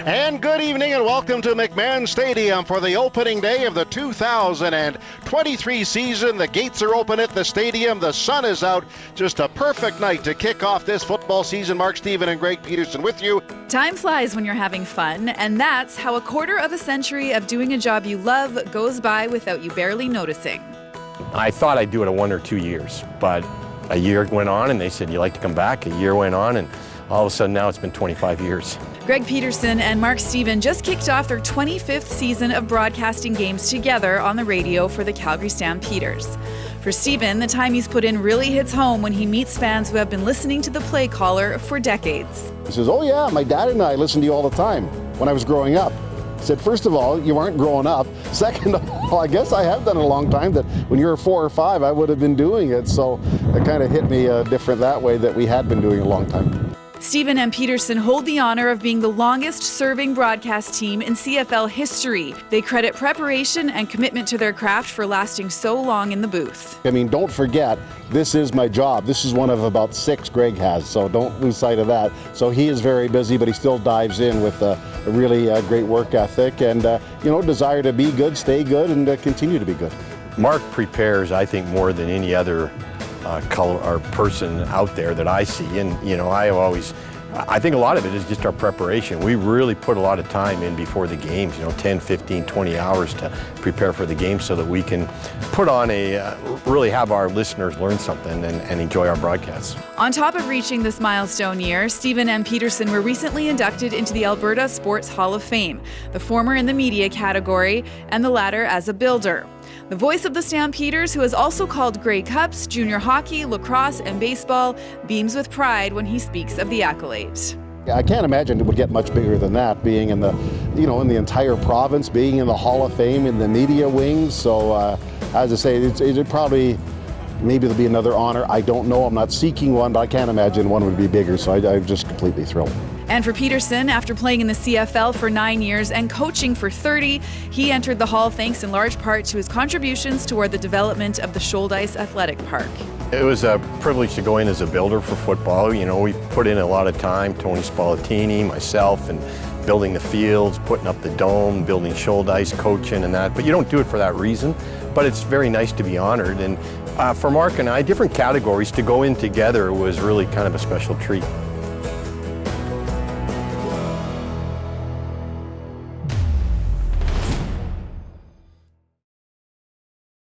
And good evening and welcome to McMahon Stadium for the opening day of the 2023 season. The gates are open at the stadium. The sun is out. Just a perfect night to kick off this football season. Mark Stephen and Greg Peterson with you. Time flies when you're having fun, and that's how a quarter of a century of doing a job you love goes by without you barely noticing. I thought I'd do it in 1 or 2 years, but a year went on and they said, "You like to come back?" A year went on and all of a sudden now it's been 25 years. Greg Peterson and Mark Stephen just kicked off their 25th season of broadcasting games together on the radio for the Calgary Stampeders. For Stephen, the time he's put in really hits home when he meets fans who have been listening to the play caller for decades. He says, "Oh yeah, my dad and I listened to you all the time when I was growing up." I said, "First of all, you aren't growing up. Second of all, I guess I have done it a long time, that when you were 4 or 5, I would have been doing it." So it kind of hit me different that way, that we had been doing it a long time. Stephen and Peterson hold the honor of being the longest-serving broadcast team in CFL history. They credit preparation and commitment to their craft for lasting so long in the booth. I mean, don't forget, this is my job. This is one of about 6 Greg has, so don't lose sight of that. So he is very busy, but he still dives in with a really great work ethic and, desire to be good, stay good, and continue to be good. Mark prepares, I think, more than any other color or person out there that I see, and I think a lot of it is just our preparation. We really put a lot of time in before the games, 10, 15, 20 hours to prepare for the game so that we can put on really have our listeners learn something and enjoy our broadcasts. On top of reaching this milestone year, Stephen and Peterson were recently inducted into the Alberta Sports Hall of Fame, the former in the media category and the latter as a builder. The voice of the Stampeders, who has also called Grey Cups, junior hockey, lacrosse, and baseball, beams with pride when he speaks of the accolade. I can't imagine it would get much bigger than that, being in the, in the entire province, being in the Hall of Fame, in the media wings. So, as I say, it probably, maybe there'll be another honor. I don't know. I'm not seeking one, but I can't imagine one would be bigger. So I'm just completely thrilled. And for Peterson, after playing in the CFL for 9 years and coaching for 30, he entered the Hall thanks in large part to his contributions toward the development of the Shouldice Athletic Park. It was a privilege to go in as a builder for football. We put in a lot of time, Tony Spallettini, myself, and building the fields, putting up the dome, building Shouldice, coaching and that. But you don't do it for that reason. But it's very nice to be honored. And for Mark and I, different categories to go in together was really kind of a special treat.